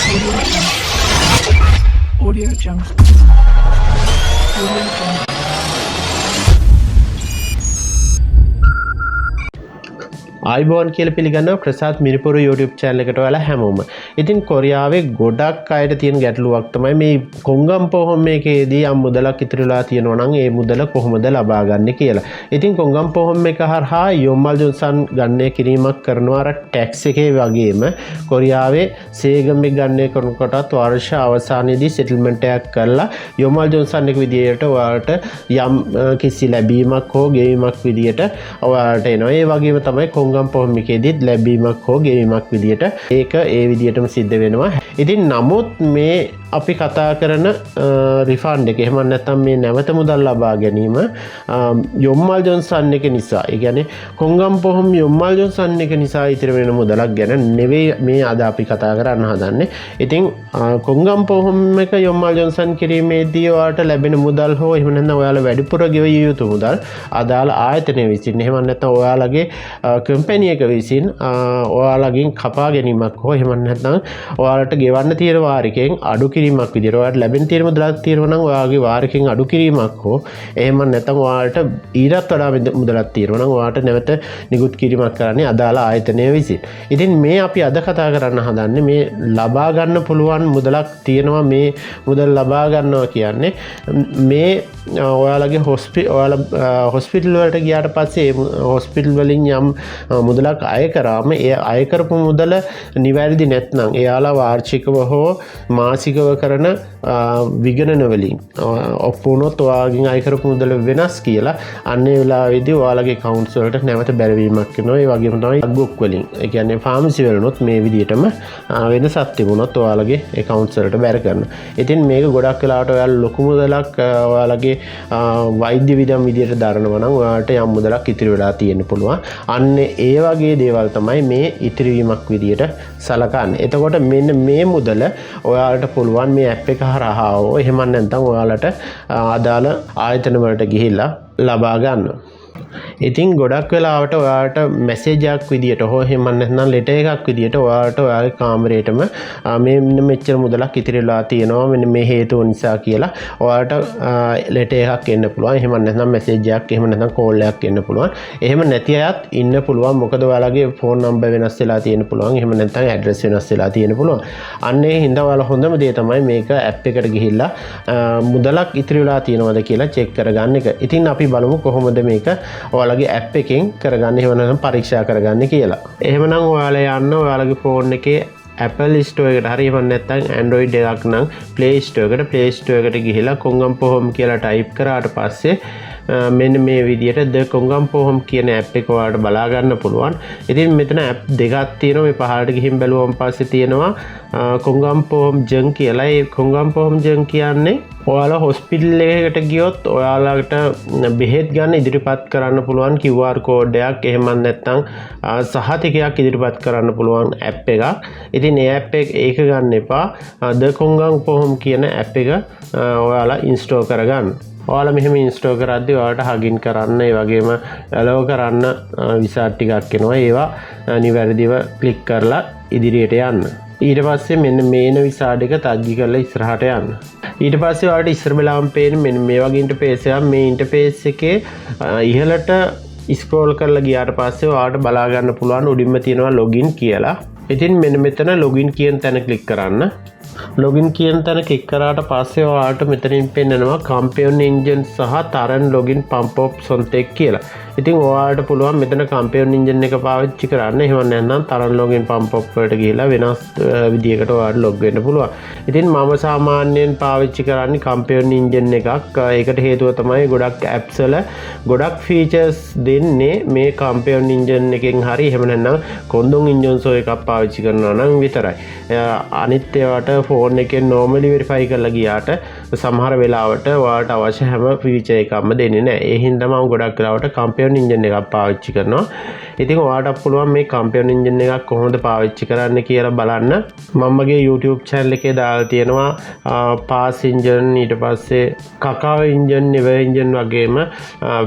Audio Jungle. Audio Jungle. ආයිබෝන් කියලා පිළිගන්නවා Prasad මිරිපුරු YouTube channel එකට ඔයාලා හැමෝම. ඉතින් කොරියාවේ ගොඩක් අයට තියෙන ගැටලුවක් තමයි මේ කොංගම් පොහොන් මේකේදී යම් මුදලක් ඉතිරිලා තියෙනවා නම් ඒ මුදල කොහොමද ලබා ගන්න කියලා. ඉතින් කොංගම් පොහොන් එක හරහා යොම්මල් ජොන්සන් ගණනය කිරීමක් කරනවා අර ටැක්ස් එකේ වගේම කොරියාවේ සේගම් එක ගණනය කරනකොටත් වර්ෂ අවසානයේදී සෙටල්මන්ට් එකක් කරලා යොම්මල් ජොන්සන් එක විදියට ඔයාලට යම් කිසි ලැබීමක් හෝ ගෙවීමක් විදියට ඔයාලට එනවා. ඒ වගේම තමයි කොංගම් පොහොන් එකේදීත් ලැබීමක් හෝ ගෙවීමක් විදියට ඒක ඒ විදියටම සිද්ධ වෙනවා. ඉතින් නමුත් මේ අපි කතා කරන රිෆන්ඩ් එක එහෙම නැත්නම් මේ නැවත මුදල් ලබා ගැනීම යොම්මල් ජොන්සන් එක නිසා, ඒ කියන්නේ කොංගම් පොහොන් යොම්මල් ජොන්සන් එක නිසා ඉතිරි වෙන මුදලක් ගැන නෙවෙයි මේ අද අපි කතා කරන්න හදන්නේ. ඉතින් කොංගම් පොහොන් එක යොම්මල් ජොන්සන් කිරීමේදී ඔයාලට ලැබෙන මුදල් හෝ එහෙම නැත්නම් ඔයාලා වැඩිපුර ගෙවිය යුතු මුදල් අදාළ ආයතනය විසින් එහෙම නැත්නම් ඔයාලගේ කම්පැනි එක විසින් ඔයාලගෙන් කපා ගැනීමක් හෝ එහෙම නැත්නම් ඔයාලට ගෙවන්න තියෙන වාරිකයෙන් අඩු කිරීමක් විදිහට ඔයාලට ලැබෙන තියෙන මුදලක් තියෙනවා නම් ඔයාගේ වාරිකයෙන් අඩු කිරීමක් හෝ එහෙම නැත්නම් ඔයාලට ඊටත් වඩා මුදලක් තියෙනවා නම් ඔයාලට නැවත නිකුත් කිරීමක් කරන්නේ අදාළ ආයතනය විසින්. ඉතින් මේ අපි අද කතා කරන්න හදන්නේ මේ ලබා ගන්න පුළුවන් මුදලක් තියෙනවා, මේ මුදල් ලබා ගන්නවා කියන්නේ මේ ඔයාලගේ හොස්පිටල් වලට ගියාට පස්සේ හොස්පිටල් වලින් යම් මුදලක් අය කරාම ඒ අය කරපු මුදල නිවැරදි නැත්නම් එයාලා වාර්ෂිකව හෝ මාසිකව කරන විගණන වලින් ඔප්පු වුණොත් ඔයාගෙන් අය කරපු මුදල වෙනස් කියලා අන්නේ වෙලාවේදී ඔයාලගේ accounts වලට නැවත බැරවීමක් වෙනවා. ඒ වගේම තමයි checkbook වලින්, ඒ කියන්නේ pharmacy වලනොත් මේ විදිහටම වෙනසක් තිබුණොත් ඔයාලගේ accounts වලට බැර කරනවා. ඉතින් මේක ගොඩක් වෙලාවට ඔයාලා ලොකු මුදලක් ඔයාලගේ වෛද්‍ය විදම් විදියට දරනවා නම් ඔයාලට යම් මුදලක් ඉතිරි වෙලා තියෙන්න පුළුවන්. අන්න ඒ වගේ දේවල් තමයි මේ ඉතිරිවීමක් විදියට සලකන්නේ. එතකොට මෙන්න මේ මුදල ඔයාලට පුළුවන් මේ ඇප් එක හරහා එහෙම නැත්නම් ඔයාලට අදාළ ආයතන වලට ගිහිල්ලා ලබා ගන්න. ඉතින් ගොඩක් වෙලාවට ඔයාලට මැසේජ් එකක් විදියට හෝ එහෙම නැත්නම් ලෙටර් එකක් විදියට ඔයාලට ඔයාගේ කාමරේටම මේ මෙච්චර මුදලක් ඉතිරිලා තියෙනවා මෙන්න මේ හේතුව නිසා කියලා ඔයාලට ලෙටර් එකක් එන්න පුළුවන්. එහෙම නැත්නම් මැසේජ් එකක්, එහෙම නැත්නම් කෝල් එකක් එන්න පුළුවන්. එහෙම නැති අයත් ඉන්න පුළුවන්. මොකද ඔයාලගේ ෆෝන් නම්බර් වෙනස් වෙලා තියෙන්න පුළුවන්. එහෙම නැත්නම් ඇඩ්‍රස් වෙනස් වෙලා තියෙන්න පුළුවන්. අන්න ඒ හින්දා ඔයාලා හොඳම දේ තමයි මේක ඇප් එකට ගිහිල්ලා මුදලක් ඉතිරිලා තියෙනවද කියලා චෙක් කරගන්න එක. ඉතින් අපි බලමු කොහොමද මේක ඔයාලගේ ඇප් එකෙන් කරගන්න, එහෙම නැත්නම් පරීක්ෂා කරගන්න කියලා. එහෙමනම් ඔයාලා යන්න ඔයාලගේ ෆෝන් එකේ Apple Store එකට හරි එහෙම නැත්නම් Android එකක් නම් Play Store එකට ගිහිලා කොංගම් පොහොන් කියලා ටයිප් කරාට පස්සේ මෙන්න මේ විදියට ද කොංගම් පොහොන් කියන ඇප් එක ඔයාලට බලා ගන්න පුළුවන්. ඉතින් මෙතන ඇප් දෙකක් තියෙනවා. මේ පහළට ගිහින් බැලුවම පස්සේ තියෙනවා කොංගම් පොහොන් ජන් කියලා. ඒ කොංගම් පොහොන් ජන් කියන්නේ ඔයාලා හොස්පිටල් එකකට ගියොත් ඔයාලට බෙහෙත් ගන්න ඉදිරිපත් කරන්න පුළුවන් QR කෝඩ් එකක්, එහෙම නැත්නම් සහතිකයක් ඉදිරිපත් කරන්න පුළුවන් ඇප් එකක්. ඉතින් ඒ ඇප් එක ඒක ගන්න එපා. ද කොංගම් පොහොන් කියන ඇප් එක ඔයාලා ඉන්ස්ටෝල් කරගන්න. ඔයාලා මෙහෙම ඉන්ස්ටෝල් කරද්දී ඔයාලට හගින් කරන්න, ඒ වගේම ඇලෝ කරන්න විසා ටිකක් එනවා. ඒවා නිවැරදිව ක්ලික් කරලා ඉදිරියට යන්න. ඊට පස්සේ මෙන්න මේන විසා එක තග්ගි කරලා ඉස්සරහට යන්න. ඊට පස්සේ ඔයාලට ඉස්සර වෙලාවම පේන මෙන්න මේ වගේ ඉන්ටර්ෆේස් එකක්. මේ ඉන්ටර්ෆේස් එකේ ඉහළට ස්ක්‍රෝල් කරලා ගියාට පස්සේ ඔයාලට බලා ගන්න පුළුවන් උඩින්ම තියෙනවා login කියලා. ඉතින් මෙන්න මෙතන login කියන තැන ක්ලික් කරන්න. login කියන තැන ක්ලික් කරාට පස්සේ ඔයාලට මෙතනින් පෙන්නනවා Companion Engine සහ Taran login pump of Sontek කියලා. ඉතින් ඔයාලට පුළුවන් මෙතන Companion Engine එක පාවිච්චි කරන්න. එහෙම නැත්නම් Taran login pump of වලට ගිහිලා වෙනස් විදියකට ඔයාලට log වෙන්න පුළුවන්. ඉතින් මම සාමාන්‍යයෙන් පාවිච්චි කරන්නේ Companion Engine එකක්. ඒකට හේතුව තමයි ගොඩක් apps වල ගොඩක් features දෙන්නේ මේ Companion Engine එකෙන් හරි එහෙම නැත්නම් කොන්දොන් engine සෝ එකක් පාවිච්චි කරනවා නම් විතරයි. අනිත් ඒවාට ෆෝන් එකෙන් normally verify කරලා ගියාට සමහර වෙලාවට ඔයාලට අවශ්‍ය හැම feature එකක්ම දෙන්නේ නැහැ. ඒ හින්දා මම ගොඩක් වෙලාවට Companion Engine එකක් පාවිච්චි කරනවා. ඉතින් ඔයාලට පුළුවන් මේ Companion Engine එකක් කොහොමද පාවිච්චි කරන්න කියලා බලන්න. මම මගේ YouTube channel එකේ දාලා තියෙනවා Pass Engine, ඊට පස්සේ Kakao Engine, Never Engine වගේම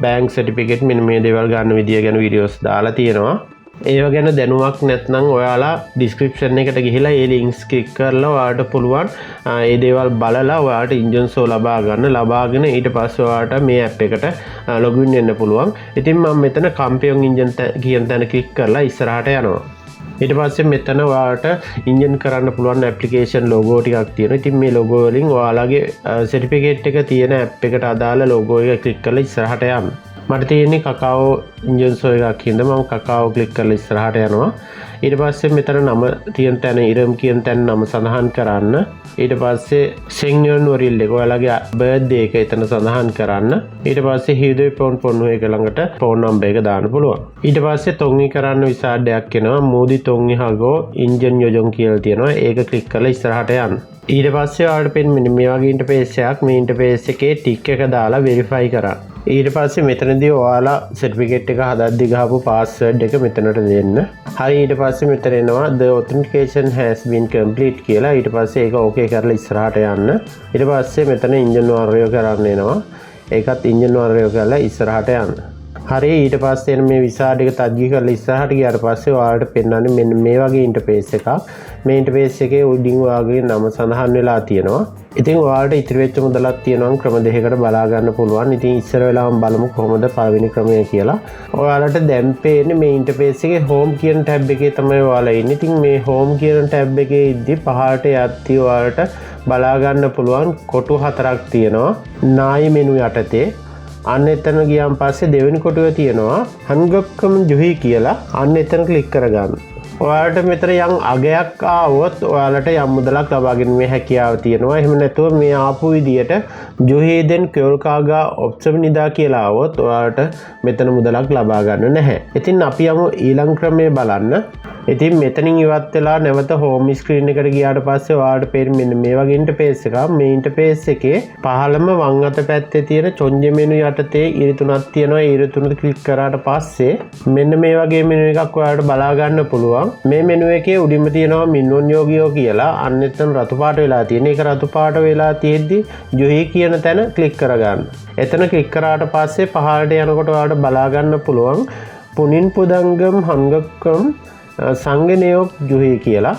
bank certificate මෙන්න මේ දේවල් ගන්න විදිය ගැන videos දාලා තියෙනවා. ඒව ගැන දැනුවක් නැත්නම් ඔයාලා ඩිස්ක්‍රිප්ෂන් එකට ගිහිලා ඒ ලින්ක්ස් ක්ලික් කරලා ඔයාලට පුළුවන් ඒ දේවල් බලලා ඔයාලට ඉන්ජන් සෝ ලබාගෙන ඊට පස්සේ ඔයාලට මේ ඇප් එකට ලොගින් වෙන්න පුළුවන්. ඉතින් මම මෙතන කම්පියොන් ඉන්ජන් කියන තැන ක්ලික් කරලා ඉස්සරහට යනවා. ඊට පස්සේ මෙතන ඔයාලට ඉන්ජන් කරන්න පුළුවන් ඇප්ලිකේෂන් ලෝගෝ ටිකක් තියෙනවා. ඉතින් මේ ලෝගෝ වලින් ඔයාලගේ සර්ටිෆිකේට් එක තියෙන ඇප් එකට අදාළ ලෝගෝ එක ක්ලික් කරලා ඉස්සරහට යන්න. මට තියෙන්නේ කකාවෝ ඉන්ජන් සෝ එකක් හින්දා මම කකාවෝ ක්ලික් කරලා ඉස්සරහට යනවා. ඊට පස්සේ මෙතන නම තියෙන තැන ඉරම් කියන තැන නම සඳහන් කරන්න. ඊට පස්සේ සෙන්යන් වරිල් එක ඔයාලගේ බර්ත්ඩේ එක එතන සඳහන් කරන්න. ඊට පස්සේ හිදේ පොන්නුව එක ළඟට ෆෝන් නම්බර් එක දාන්න පුළුවන්. ඊට පස්සේ තොන්වි කරන්න විසාඩයක් එනවා. මෝදි තොන්වි හගෝ ඉන්ජන් යොජොන් කියලා තියෙනවා. ඒක ක්ලික් කරලා ඉස්සරහට යන්න. ඊට පස්සේ ඔයාලට පෙන්නේ මේ වගේ ඉන්ටර්ෆේස් එකක්. මේ ඉන්ටර්ෆේස් එකේ ටික් එක දාලා වෙරිෆයි කරන්න. ඊට පස්සේ මෙතනදී ඔයාලා සර්ටිෆිකේට් එක හදද්දි ගහපු පාස්වර්ඩ් එක මෙතනට දෙන්න. හරි ඊට පස්සේ මෙතන එනවා the authentication has been complete කියලා. ඊට පස්සේ ඒක ඕකේ කරලා ඉස්සරහට යන්න. ඊට පස්සේ මෙතන ඉන්ජන් වාරයෝ කරන්න එනවා. ඒකත් ඉන්ජන් වාරයෝ කරලා ඉස්සරහට යන්න. හරි ඊට පස්සේ මේ විසාඩ් එක තජ්ජි කරලා ඉස්සරහට ගියාට පස්සේ ඔයාලට පෙන්වන්නේ මෙන්න මේ වගේ ඉන්ටර්ෆේස් එකක්. මේ ඉන්ටර්ෆේස් එකේ උඩින් ඔයාගේ නම සඳහන් වෙලා තියෙනවා. ඉතින් ඔයාලට ඉතිරි වෙච්ච මුදලක් තියෙනවා ක්‍රම දෙකකට බලා ගන්න පුළුවන්. ඉතින් ඉස්සර වෙලාවම බලමු කොහොමද පළවෙනි ක්‍රමය කියලා. ඔයාලට දැන් පේන්නේ මේ ඉන්ටර්ෆේස් එකේ home කියන ටැබ් එකේ තමයි ඔයාලා ඉන්නේ. ඉතින් මේ home කියන ටැබ් එකේ ඉද්දි පහළට යද්දි ඔයාලට බලා ගන්න පුළුවන් කොටු 4ක් තියෙනවා. නායි මෙනු යටතේ අන්න එතන ගියාන් පස්සේ දෙවෙනි කොටුවේ තියෙනවා හන්ගක්කම් ජුහි කියලා. අන්න එතන ක්ලික් කරගන්න. ඔයාලට මෙතන යම් අගයක් ආවොත් ඔයාලට යම් මුදලක් ලබා ගැනීමේ හැකියාව තියෙනවා. එහෙම නැතුව මේ ආපු විදියට ජුහේදෙන් කෙල්කාගා ඔප්ෂන් නිදා කියලා ආවොත් ඔයාලට මෙතන මුදලක් ලබා ගන්න නැහැ. ඉතින් අපි යමු ඊළඟ ක්‍රමය බලන්න. ඉතින් මෙතනින් ඉවත් වෙලා නැවත හෝම් ස්ක්‍රීන් එකට ගියාට පස්සේ ඔයාලට පේන්නේ මෙන්න මේ වගේ ඉන්ටර්ෆේස් එකක්. මේ ඉන්ටර්ෆේස් එකේ පහළම වම් අත පැත්තේ තියෙන චොංජ මෙනු යටතේ ඉරි තුනක් තියෙනවා. ඒ ඉරි තුන ක්ලික් කරාට පස්සේ මෙන්න මේ වගේ මෙනු එකක් ඔයාලට බලා ගන්න පුළුවන්. මේ මෙනු එකේ උඩින්ම තියෙනවා මින්වන් යෝගියෝ කියලා. අන්න එතන රතු පාට වෙලා තියෙන. ඒක රතු පාට වෙලා තියෙද්දි ජොහි කියන තැන ක්ලික් කරගන්න. එතන ක්ලික් කරාට පස්සේ පහළට යනකොට ඔයාලට බලා ගන්න පුළුවන් පුනින් පුදංගම් හංගක්කම් සංගනයෝක් ජුහි කියලා.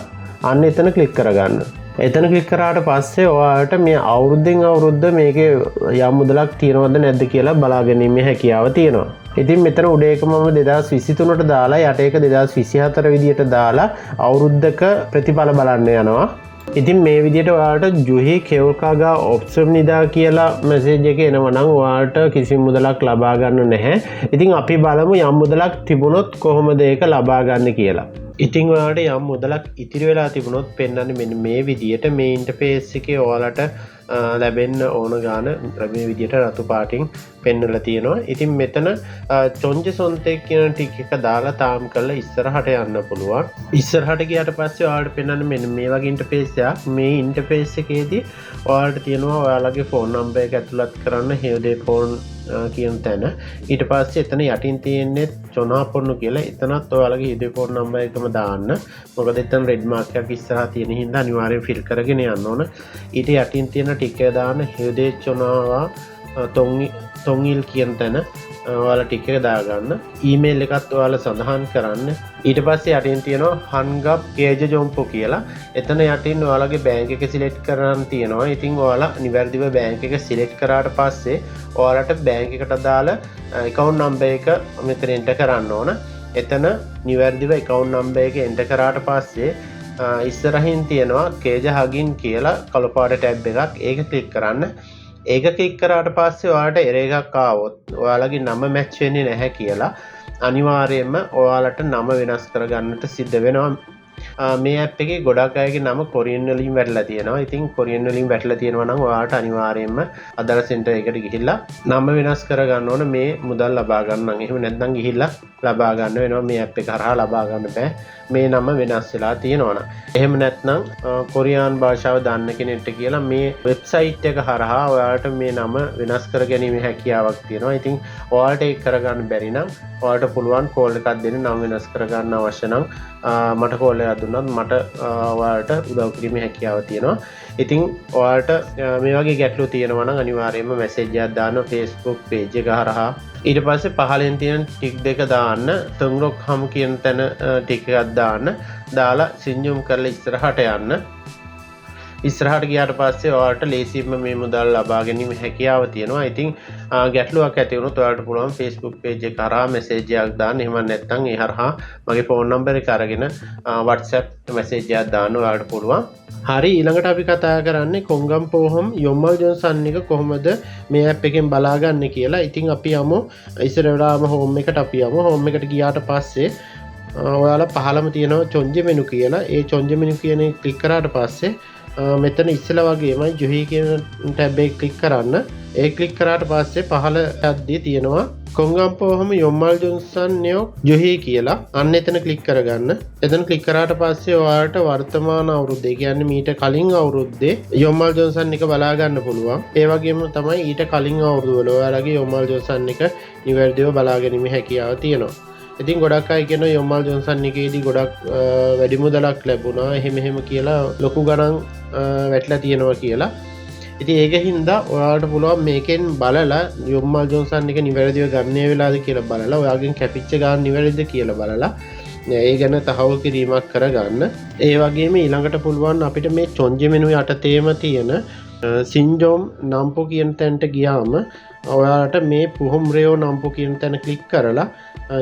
අන්න එතන ක්ලික් කරගන්න. එතන ක්ලික් කරාට පස්සේ ඔයාලට මේ අවුරුද්දෙන් අවුරුද්ද මේකේ යම් මුදලක් තියෙනවද නැද්ද කියලා බලා ගැනීමේ හැකියාව තියෙනවා. ඉතින් මෙතන උඩ එක මම 2023ට දාලා යට එක 2024 විදියට දාලා අවුරුද්දක ප්‍රතිඵල බලන්න යනවා. ඉතින් මේ විදියට ඔයාලට ජුහි කෙල්කාගා ඔප්ෂන් නිදා කියලා මැසේජ් එක එනවා නම් ඔයාලට කිසිම මුදලක් ලබා ගන්න නැහැ. ඉතින් අපි බලමු යම් මුදලක් තිබුණොත් කොහොමද ඒක ලබා ගන්න කියලා. ඉතින් ඔයාලට යම් මුදලක් ඉතිරි වෙලා තිබුණොත් පෙන්වන්නේ මෙන්න මේ විදියට මේ ඉන්ටර්ෆේස් එකේ ඔයාලට ලැබෙන්න ඕන ගාන මේ විදියට රතු පාටින් පෙන්වලා තියෙනවා. ඉතින් මෙතන චොංජ සොන්තෙක් කියන ටික එක දාලා තාම් කරලා ඉස්සරහට යන්න පුළුවන්. ඉස්සරහට ගියාට පස්සේ ඔයාලට පෙන්වන්නේ මෙන්න මේ වගේ ඉන්ටර්ෆේස් එකක්. මේ ඉන්ටර්ෆේස් එකේදී ඔයාලට තියෙනවා ඔයාලගේ ෆෝන් නම්බර් එක ඇතුළත් කරන්න හේදේ ෆෝන් කියන තැන. ඊට පස්සේ එතන යටින් තියෙන්නේ චොනාපොන්නු කියලා. එතනත් ඔයාලගේ හේදේ ෆෝන් නම්බර් එකම දාන්න. මොකද එතන රෙඩ් මාක් එකක් ඉස්සරහා තියෙන හින්දා අනිවාර්යෙන් ෆිල් කරගෙන යන්න ඕන. ඊට යටින් තියෙන ටික දාන්න හේදේ චොනාවා තොන්ගිල් කියන තැන ඔයාලා ටික එක දාගන්න. ඊමේල් එකත් ඔයාලා සඳහන් කරන්න. ඊට පස්සේ යටින් තියෙනවා හන්ගප් කේජ ජොම්පෝ කියලා. එතන යටින් ඔයාලගේ බැංක් එක සිලෙක්ට් කරන්න තියෙනවා. ඉතින් ඔයාලා නිවැරදිව බැංක් එක සිලෙක්ට් කරාට පස්සේ ඔයාලට බැංක් එකට දාලා account number එක මෙතන enter කරන්න ඕන. එතන නිවැරදිව account number එක enter කරාට පස්සේ ඉස්සරහින් තියෙනවා කේජ හගින් කියලා කළු පාට ටැබ් එකක්. ඒක ක්ලික් කරන්න. ඒක ක්ලික් කරාට පස්සේ ඔයාලට එරර් එකක් ආවොත් ඔයාලගේ නම මැච් වෙන්නේ නැහැ කියලා අනිවාර්යයෙන්ම ඔයාලට නම වෙනස් කරගන්නට සිද්ධ වෙනවා. මේ ඇප් එකේ ගොඩක් අයගේ නම කොරියන් වලින් වැටලා තියෙනවා. ඉතින් කොරියන් වලින් වැටලා තියෙනවා නම් ඔයාලට අනිවාර්යයෙන්ම අදාළ සෙන්ටර් එකට ගිහිල්ලා නම වෙනස් කරගන්න ඕන මේ මුදල් ලබා ගන්න නම්. එහෙම නැත්නම් ගිහිල්ලා ලබා ගන්න වෙනවා. මේ ඇප් එක හරහා ලබා ගන්න බෑ. මේ නම වෙනස් වෙලා තියෙනවනම්. එහෙම නැත්නම් කොරියානු භාෂාව දන්න කෙනෙක්ට කියලා මේ වෙබ්සයිට් එක හරහා ඔයාලට මේ නම වෙනස් කර ගැනීමේ හැකියාවක් තියෙනවා. ඉතින් ඔයාලට ඒක කරගන්න බැරි නම් ඔයාලට පුළුවන් කෝල් එකක් දෙන්න නම වෙනස් කරගන්න අවශ්‍ය නම් මට කෝල් සොයා දුන්නත් මට ඔයාලට උදව් කිරීමේ හැකියාව තියෙනවා. ඉතින් ඔයාලට මේ වගේ ගැටලු තියෙනවා නම් අනිවාර්යයෙන්ම මැසේජ් එකක් දාන්න Facebook page එක හරහා. ඊට පස්සේ පහලෙන් තියෙන ටික් දෙක දාන්න, තුන්රොක් හම් කියන තැන ටික් එකක් දාන්න. දාලා සින්ජුම් කරලා ඉස්සරහට යන්න. ඉස්සරහට ගියාට පස්සේ ඔයාලට ලේසියෙන්ම මේ මුදල් ලබා ගැනීම හැකියාව තියෙනවා. ඉතින් ගැටලුවක් ඇති වුණොත් ඔයාලට පුළුවන් Facebook page එක කරා මැසේජ් එකක් දාන්න. එහෙම නැත්නම් ඒ හරහා මගේ ෆෝන් නම්බර් එක අරගෙන WhatsApp මැසේජ් එකක් දාන්න ඔයාලට පුළුවන්. හරි, ඊළඟට අපි කතා කරන්නේ කොංගම්පෝහම් යොම්මල් ජොන්සන් එක කොහොමද මේ ඇප් එකෙන් බලාගන්නේ කියලා. ඉතින් අපි යමු ඉස්සර වෙලාවම හෝම් එකට අපි යමු. හෝම් එකට ගියාට පස්සේ ඔයාලා පහළම තියෙනවා චොන්ජ මෙනු කියලා. ඒ චොන්ජ මෙනු කියන එක ක්ලික් කරාට පස්සේ මෙතන ඉස්සෙල්ලා වගේමයි ජොහි කියන ටැබ් එක ක්ලික් කරන්න. ඒ ක්ලික් කරාට පස්සේ පහළ යද්දී තියෙනවා කොංගම්පෝහම යොම්මල් ජොන්සන් නියෝ ජොහි කියලා. අන්න එතන ක්ලික් කරගන්න. එතන ක්ලික් කරාට පස්සේ ඔයාලට වර්තමාන අවුරුද්දේ කියන්නේ මීට කලින් අවුරුද්දේ යොම්මල් ජොන්සන් එක බලා ගන්න පුළුවන්. ඒ වගේම තමයි ඊට කලින් අවුරුදු වල ඔයාලගේ යොම්මල් ජොන්සන් එක නිවැරදිව බලා ගැනීමේ හැකියාව තියෙනවා. ඉතින් ගොඩක් අය කියන යොම්මල් ජොන්සන් එකේදී ගොඩක් වැඩි මුදලක් ලැබුණා එහෙම කියලා ලොකු ගණන් වැටලා තියෙනවා කියලා. ඉතින් ඒක හින්දා ඔයාලට පුළුවන් මේකෙන් බලලා යොම්මල් ජොන්සන් එක නිවැරදිව ගන්නේ වෙලාද කියලා බලලා ඔයාගෙන් කැපිච්ච ගාන නිවැරදිද කියලා බලලා ඒ ගැන තහවුරු කිරීමක් කරගන්න. ඒ වගේම ඊළඟට පුළුවන් අපිට මේ චොන්ජ මෙනු යටතේම තියෙන සින්ජෝම් නම්පු කියන තැනට ගියාම ඔයාලට මේ පුහුම් රේෝ නම්පු කියන තැන ක්ලික් කරලා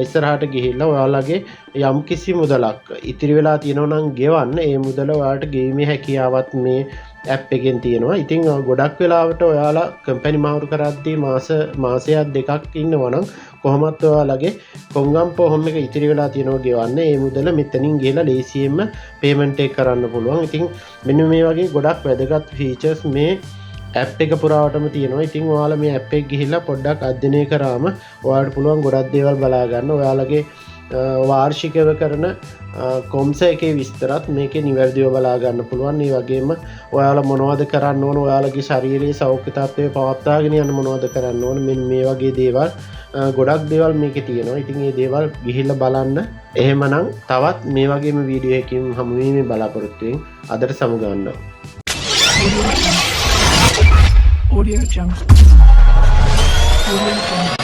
ඉස්සරහට ගිහිල්ලා ඔයාලගේ යම් කිසි මුදලක් ඉතිරි වෙලා තියෙනවා නම් ගෙවන්න. ඒ මුදල ඔයාලට ගෙවීමේ හැකියාවත් මේ ඇප් එකෙන් තියෙනවා. ඉතින් ගොඩක් වෙලාවට ඔයාලා කම්පැනි මාරු කරද්දී මාසයක් දෙකක් ඉන්නවා නම් කොහොමත් ඔයාලගේ කොංගම්පෝහම් එක ඉතිරි වෙලා තියෙනවා ගෙවන්න. ඒ මුදල මෙතනින් ගිහලා ලේසියෙන්ම පේමන්ට් එක කරන්න පුළුවන්. ඉතින් මෙන්න මේ වගේ ගොඩක් වැදගත් ෆීචර්ස් මේ ඇප් එක පුරාවටම තියෙනවා. ඉතින් ඔයාලා මේ ඇප් එක ගිහිල්ලා පොඩ්ඩක් අධ්‍යයනය කරාම ඔයාලට පුළුවන් ගොඩක් දේවල් බලා ගන්න. ඔයාලගේ වාර්ෂිකව කරන කොම්ස එකේ විස්තරත් මේකේ නිවැරදිව බලා ගන්න පුළුවන්. ඒ වගේම ඔයාලා මොනවද කරන්න ඕන, ඔයාලගේ ශාරීරික සෞඛ්‍ය තත්ත්වය පවත්වාගෙන යන්න මොනවද කරන්න ඕන, මෙන්න මේ වගේ දේවල් ගොඩක් දේවල් මේකේ තියෙනවා. ඉතින් මේ දේවල් ගිහිල්ලා බලන්න. එහෙමනම් තවත් මේ වගේම වීඩියෝ එකකින් හමු වීමේ බලාපොරොත්තු වෙමින් අදට සමු ගන්නවා. Audio Jungle. Audio Jungle.